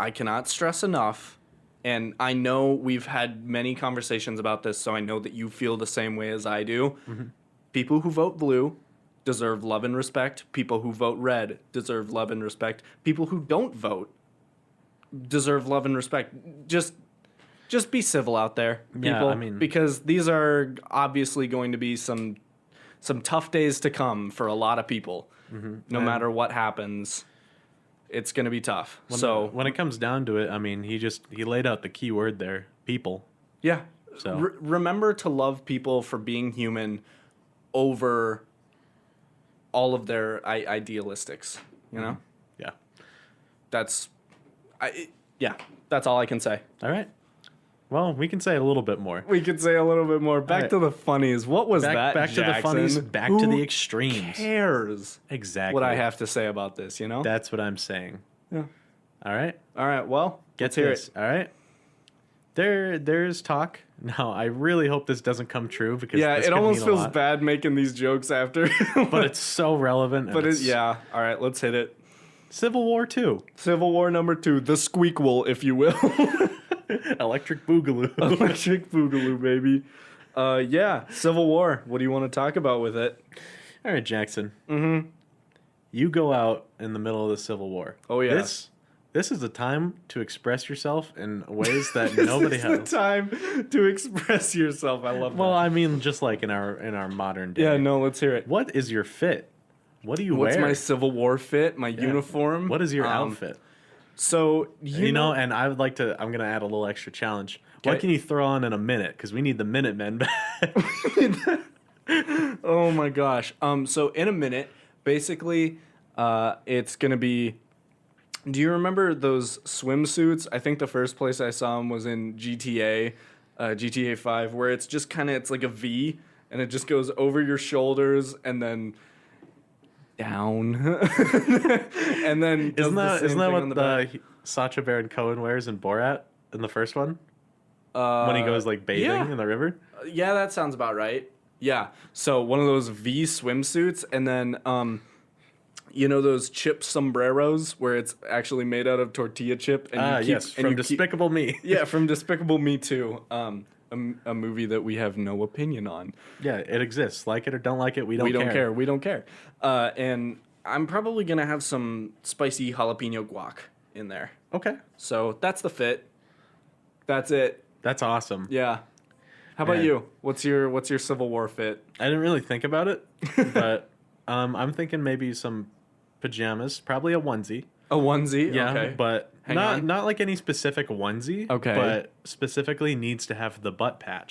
I cannot stress enough, and I know we've had many conversations about this, so I know that you feel the same way as I do. People who vote blue deserve love and respect. People who vote red deserve love and respect. People who don't vote deserve love and respect. Just be civil out there, people. Yeah, I mean, because these are obviously going to be some tough days to come for a lot of people. No matter what happens, it's going to be tough. When it comes down to it, I mean, he laid out the key word there, people. Yeah. So remember to love people for being human over all of their idealistics, you know? Yeah. That's all I can say. All right. Well, we can say a little bit more. We could say a little bit more. Back to the funnies. What was that, Back Jackson? to the funnies, back to the extremes. Who cares Exactly. what I have to say about this, you know? That's what I'm saying. Yeah. All right. All right, well, Let's hear it. All right. There's talk. Now, I really hope this doesn't come true because this it could almost mean a feels lot. bad making these jokes after. But it's so relevant. But all right, let's hit it. Civil War 2. Civil War number 2, the squeakquel, if you will. Electric Boogaloo. Electric Boogaloo, baby. Yeah, Civil War. What do you want to talk about with it? All right, Jackson. You go out in the middle of the Civil War. Oh, yeah. This is the time to express yourself in ways that nobody has. This is the time to express yourself. I love that. Well, I mean, just like in our modern day. Yeah, no, let's hear it. What is your fit? What do you What's wear? my Civil War fit? My uniform? What is your outfit? So You know, and I would like to. I'm gonna add a little extra challenge. What Okay. can you throw on in a minute? Because we need the Minutemen back. Oh my gosh. So in a minute, basically, it's gonna be. Do you remember those swimsuits? I think the first place I saw them was in GTA 5, where it's just kind of it's like a V, and it just goes over your shoulders and then down, and then does Isn't the that same isn't that thing what on the back. Sacha Baron Cohen wears in Borat in the first one when he goes like bathing yeah. in the river? Yeah, that sounds about right. Yeah. So one of those V swimsuits, and then you know those chip sombreros where it's actually made out of tortilla chip, and you keep, Yes, and from you keep- Despicable Me. yeah, from Despicable Me 2. A movie that we have no opinion on. Yeah, it exists. Like it or don't like it, we don't We don't care. care. We don't care. And I'm probably gonna have some spicy jalapeno guac in there. Okay, So that's the fit. That's it. that's awesome. Yeah. How about Man. you? What's your Civil War fit? I didn't really think about it, but I'm thinking maybe some pajamas, probably a onesie. A onesie. Yeah, Okay. but Hang not on. not like any specific onesie. Okay. But specifically needs to have the butt patch.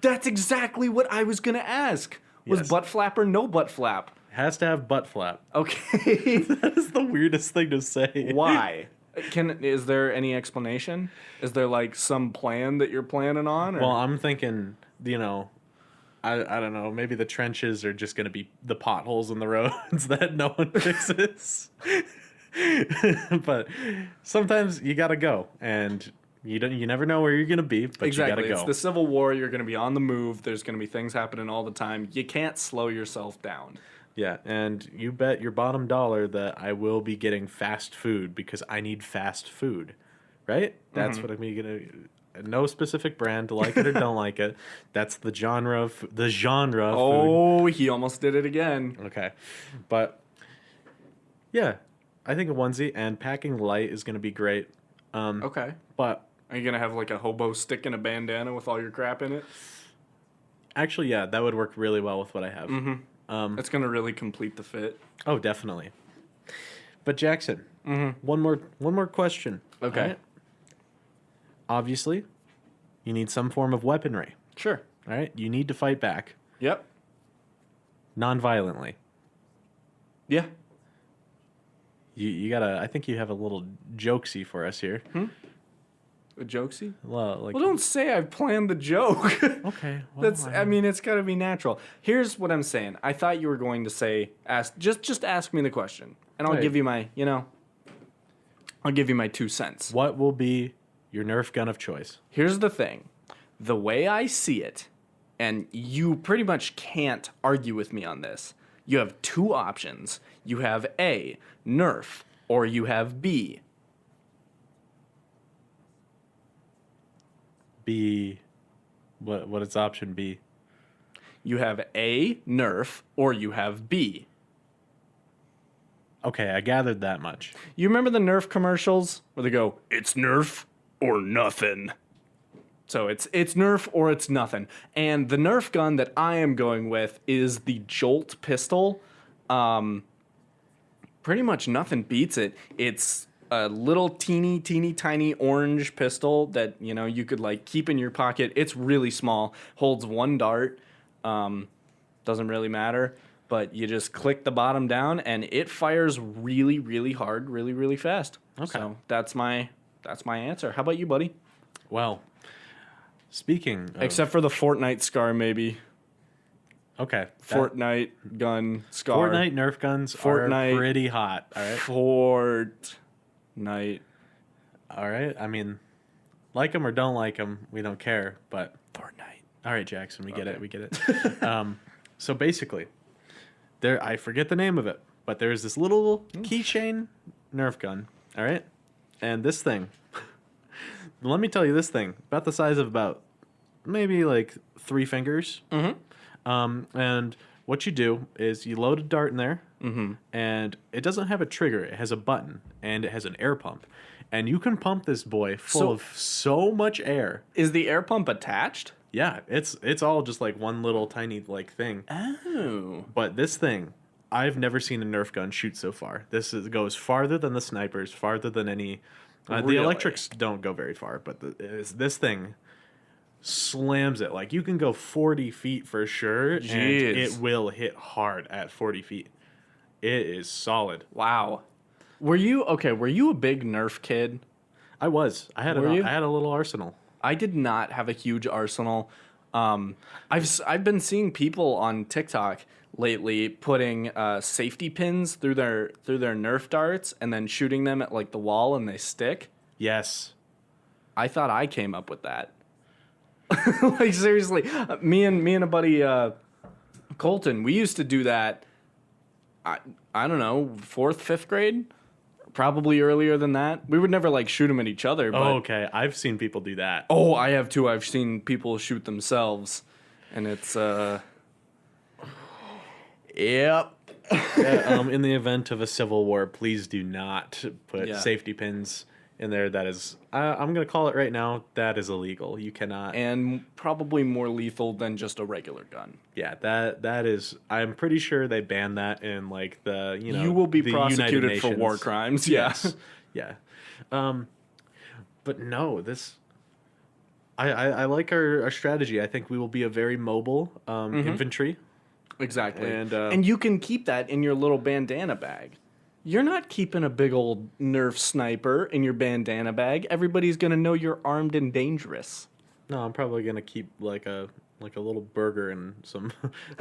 That's exactly what I was gonna ask. Was Yes. butt flap or no butt flap? Has to have butt flap. Okay. That is the weirdest thing to say. Why? Is there any explanation? Is there like some plan that you're planning on? Or? Well, I'm thinking, you know, I don't know, maybe the trenches are just going to be the potholes in the roads that no one fixes. But sometimes you got to go, and you never know where you're going to be, but exactly. you got It's to go. the Civil War. You're going to be on the move. There's going to be things happening all the time. You can't slow yourself down. Yeah, and you bet your bottom dollar that I will be getting fast food because I need fast food. Right? That's what I'm going to no specific brand, like it or don't like it. That's the genre of food. Oh, he almost did it again. Okay. But yeah, I think a onesie and packing light is going to be great. Okay. But Are you going to have like a hobo stick and a bandana with all your crap in it? actually, yeah, that would work really well with what I have. It's going to really complete the fit. Oh, definitely. But Jackson, one more question. Okay. All right? Obviously, you need some form of weaponry. Sure. All right? You need to fight back Yep. non-violently. Yeah. You gotta. I think you have a little jokesy for us here. A jokesy? Well, like, Well, don't say I've planned the joke. okay. Well, I mean, it's got to be natural. Here's what I'm saying. I thought you were going to say, just ask me the question, and I'll Right. give you my, I'll give you my 2 cents. what will be your Nerf gun of choice? Here's the thing. The way I see it, and you pretty much can't argue with me on this, you have 2 options. You have A, Nerf, or you have B. B. What is option B? You have A, Nerf, or you have B. Okay, I gathered that much. You remember the Nerf commercials where they go, "It's Nerf or nothing." So it's Nerf or it's nothing. And the Nerf gun that I am going with is the Jolt pistol. Pretty much nothing beats it. It's a little teeny tiny orange pistol that you could like keep in your pocket. It's really small, holds 1 dart. Doesn't really matter, but you just click the bottom down and it fires really, really hard, really, really fast. Okay. So that's my answer. How about you, buddy? Well, speaking of, Except for the Fortnite scar, maybe. okay, Fortnite gun scar. Fortnite Nerf guns Fortnite. are pretty hot. All right, Fortnite. all right. I mean, like them or don't like them, we don't care. But Fortnite. all right, Jackson, we get Okay. it. We get it. So basically, I forget the name of it, but there's this little keychain Nerf gun. All right, and this thing. Let me tell you, this thing about the size of about maybe like 3 fingers. And what you do is you load a dart in there, and it doesn't have a trigger. It has a button, and it has an air pump. And you can pump this boy full of so much air. Is the air pump attached? Yeah, it's all just like one little tiny like thing. Oh. But this thing I've never seen a Nerf gun shoot so far. Goes farther than the snipers, farther than any. The Really? electrics don't go very far, but this thing slams it. Like, you can go 40 feet for sure, and Jeez. it will hit hard at 40 feet. It is solid. Wow. Were you a big Nerf kid? I was. I had Were you? I had a little arsenal. I did not have a huge arsenal. I've been seeing people on TikTok lately putting safety pins through their Nerf darts and then shooting them at like the wall and they stick. Yes. I thought I came up with that. Like, seriously, me and a buddy Colton, we used to do that. I don't know, 4th, 5th grade, probably earlier than that. We would never like shoot them at each other. But, Oh, okay. I've seen people do that. oh, I have too. I've seen people shoot themselves, and it's yep. Yeah, in the event of a civil war, please do not put Yeah. safety pins in there. That is, I'm going to call it right now, that is illegal. You cannot. And probably more lethal than just a regular gun. Yeah, that is. I'm pretty sure they banned that in like the You will be the United prosecuted for war Nations. crimes. Yes, yeah. But no, this. I like our strategy. I think we will be a very mobile infantry. Exactly. And, And you can keep that in your little bandana bag. You're not keeping a big old Nerf sniper in your bandana bag. Everybody's going to know you're armed and dangerous. No, I'm probably gonna keep like a little burger and some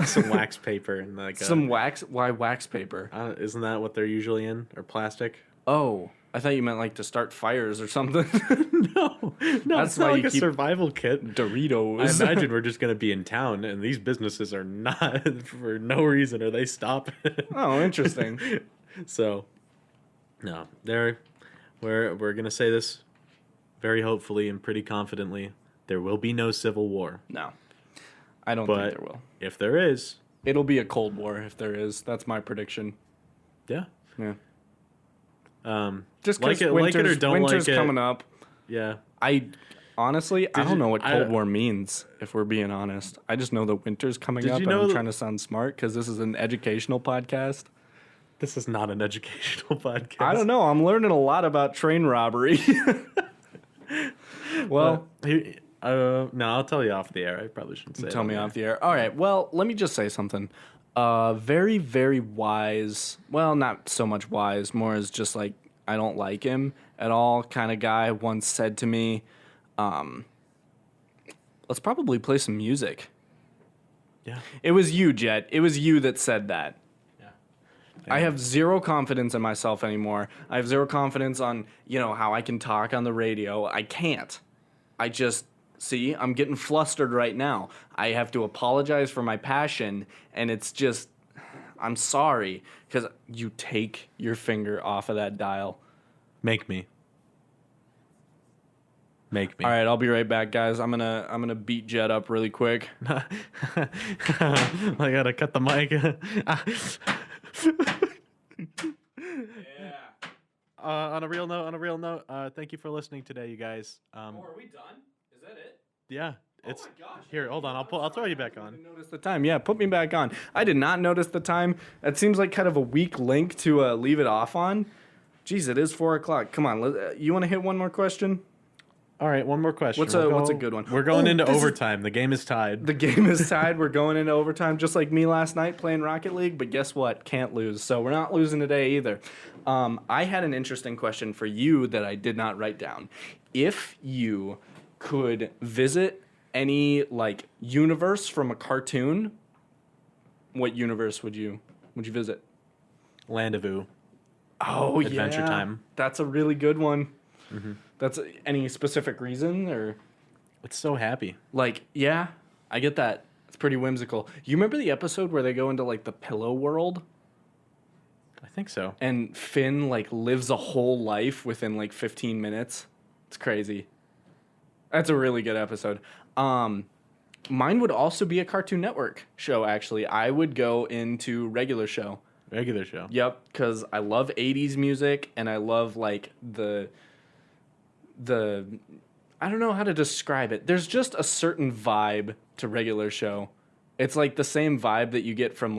some wax paper and like Some wax. Why wax paper? isn't that what they're usually in, or plastic? Oh, I thought you meant like to start fires or something. No, That's it's why not like you a keep survival kit. I Doritos. imagine we're just gonna be in town, and these businesses are not for no reason are they stopping. Oh, interesting. So, no, we're gonna say this very hopefully and pretty confidently. There will be no civil war, No, I don't but think there will. if there is, It'll be a Cold War if there is. That's my prediction. yeah, Yeah. just Just like because it or don't winter's like it. coming up. Yeah, I honestly, I don't you- know what I- Cold War means, if we're being honest. I just know the winter's coming Did up, you and know I'm that- trying to sound smart because this is an educational podcast. this is not an educational podcast. I don't know. I'm learning a lot about train robbery. Well, No, I'll tell you off the air. I probably shouldn't say. tell it me on off the air. All right. Well, let me just say something. Very, very wise. Well, not so much wise. More as just like I don't like him at all kind of guy once said to me, let's probably play some music. Yeah. It was you, Jet. It was you that said that. Yeah. I have zero confidence in myself anymore. I have zero confidence on, how I can talk on the radio. I can't. I just, see, I'm getting flustered right now. I have to apologize for my passion, and it's just, I'm sorry, because you take your finger off of that dial. Make me. All All right, I'll be right back, guys. I'm gonna beat Jet up really quick. I gotta cut the mic. On a real note, thank you for listening today, you guys. Are we done? Is that it? Yeah, it's my gosh. here. Hold on, I'll throw you back on. Notice the time. Yeah, put me back on. I did not notice the time. That seems like kind of a weak link to leave it off on. Jeez, it is 4:00. Come on, you want to hit one more question? All right, one more question. What's a good one? We're going Oh, into this is- overtime. The game is tied. The game is tied. We're going into overtime, just like me last night playing Rocket League. But guess what? Can't lose. So we're not losing today either. I had an interesting question for you that I did not write down. If you could visit any universe from a cartoon, what universe would you visit? Land of Ooh. Oh, Adventure yeah. Time. That's a really good one. That's any specific reason or It's so happy. yeah, I get that. It's pretty whimsical. You remember the episode where they go into the pillow world I think so. and Finn lives a whole life within 15 minutes? It's crazy. That's a really good episode. Mine would also be a Cartoon Network show actually. I would go into regular show. Regular show. Yep, because I love 80s music and I love the I don't know how to describe it. There's just a certain vibe to regular show. It's the same vibe that you get from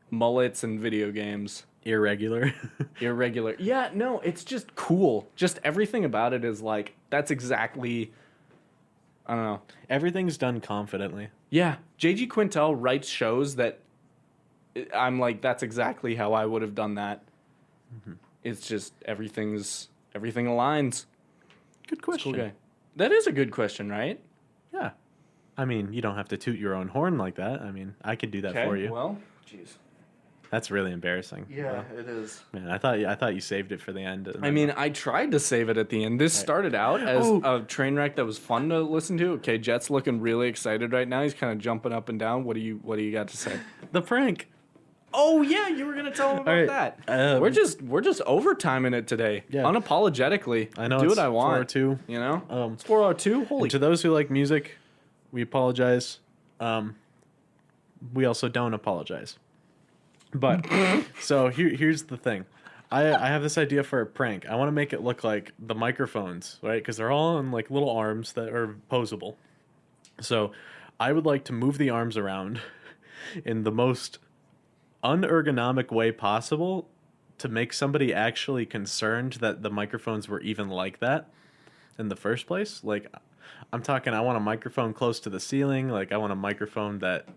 Mullets and video games. Irregular. Irregular. Yeah, no, it's just cool. Just everything about it is like, that's exactly, I don't know. Everything's done confidently. Yeah, J.G. Quintel writes shows that I'm like, that's exactly how I would have done that. Mm-hmm. It's just everything aligns. Good question. Cool guy. That is a good question, right? Yeah. I mean, you don't have to toot your own horn like that. I mean, I could do that for you. Well, jeez. That's really embarrassing. Yeah, it is. Man, I thought you saved it for the end. I mean, I tried to save it at the end. This started out as a train wreck that was fun to listen to. Okay, Jet's looking really excited right now. He's kind of jumping up and down. What do you got to say? The prank. Oh yeah, you were gonna tell him about that. We're just overtiming it today. Yeah. Unapologetically. I know. Do it's what I want. 4:02. You know. It's 4:02. Holy. And to those who like music, we apologize. We also don't apologize. But so here's the thing. I have this idea for a prank. I want to make it look like the microphones, right? Because they're all on like little arms that are posable. So I would like to move the arms around in the most unergonomic way possible to make somebody actually concerned that the microphones were even like that in the first place. Like, I'm talking, I want a microphone close to the ceiling. Like, I want a microphone that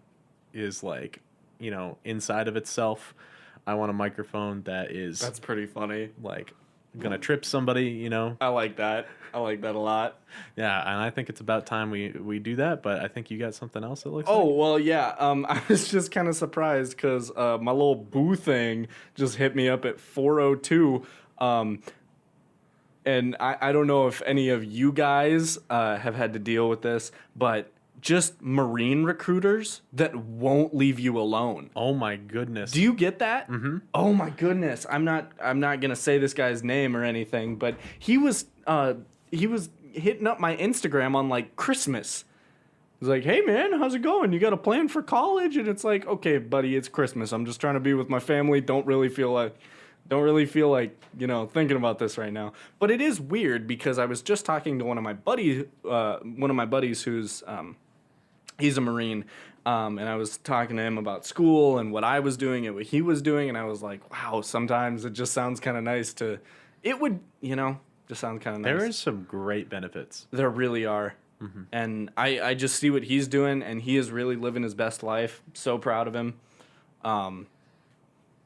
is like, you know, inside of itself. I want a microphone that is That's pretty funny. like gonna trip somebody, you know. I like that. I like that a lot. Yeah, and I think it's about time we do that. But I think you got something else that looks. Oh like. well, yeah. I was just kind of surprised because my little boo thing just hit me up at 4:02. And I don't know if any of you guys have had to deal with this, but just Marine recruiters that won't leave you alone. Oh my goodness. Do you get that? Mm-hmm. Oh my goodness. I'm not gonna say this guy's name or anything, but he was hitting up my Instagram on like Christmas. He's like, "Hey man, how's it going? You got a plan for college?" And it's like, "Okay, buddy, it's Christmas. I'm just trying to be with my family. Don't really feel like, you know, thinking about this right now." But it is weird because I was just talking to one of my buddies who's he's a Marine, and I was talking to him about school and what I was doing and what he was doing, and I was like, wow, sometimes it just sounds kind of nice just sounds kind of nice. There is some great benefits. There really are. Mm-hmm. And I just see what he's doing, and he is really living his best life. So proud of him.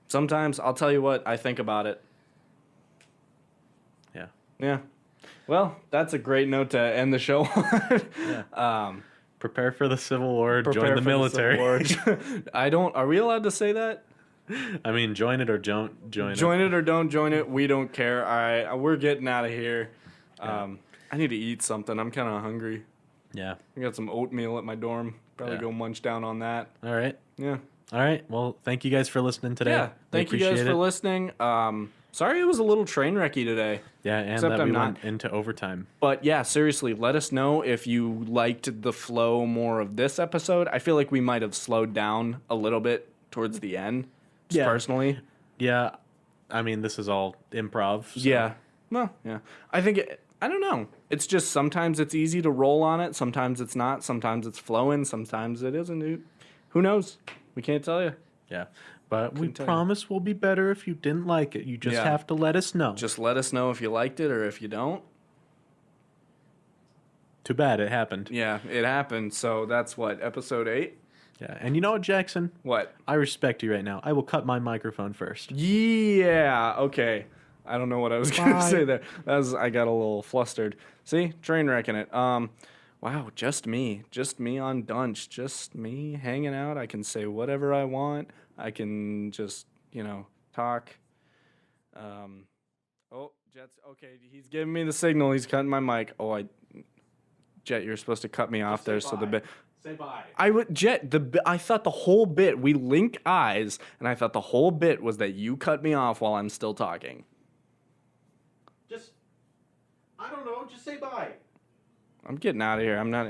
Sometimes, I'll tell you what, I think about it. Yeah. Yeah. Well, that's a great note to end the show on. Yeah. Prepare for the Civil War, join the military. Are we allowed to say that? I mean, join it or don't join it. Join it or don't join it. We don't care. All right, we're getting out of here. Yeah. I need to eat something. I'm kind of hungry. Yeah. I got some oatmeal at my dorm. Probably go munch down on that. All right. Yeah. All right. Well, thank you guys for listening today. Yeah. Thank you guys for listening. Sorry it was a little train wrecky today. Yeah, and Except that we I'm went into overtime. But yeah, seriously, let us know if you liked the flow more of this episode. I feel like we might have slowed down a little bit towards the end, just personally. Yeah. I mean, this is all improv. So. Yeah. Well, yeah. I don't know. It's just sometimes it's easy to roll on it. Sometimes it's not. Sometimes it's flowing. Sometimes it isn't. Who knows? We can't tell you. Yeah. But we promise we'll be better if you didn't like it. You just have to let us know. Just let us know if you liked it or if you don't. Too bad it happened. Yeah, it happened. So that's what, episode 8? Yeah. And you know what, Jackson? What? I respect you right now. I will cut my microphone first. Yeah. Okay. I don't know what I was going to say there. I got a little flustered. See? Train wrecking it. Wow, just me on DUNCH, just me hanging out. I can say whatever I want. I can just, talk. Jet's okay. He's giving me the signal. He's cutting my mic. Jet, you're supposed to cut me off there. So the bit. Say bye. I thought the whole bit. We link eyes, and I thought the whole bit was that you cut me off while I'm still talking. I don't know. Just say bye. I'm getting out of here. I'm not.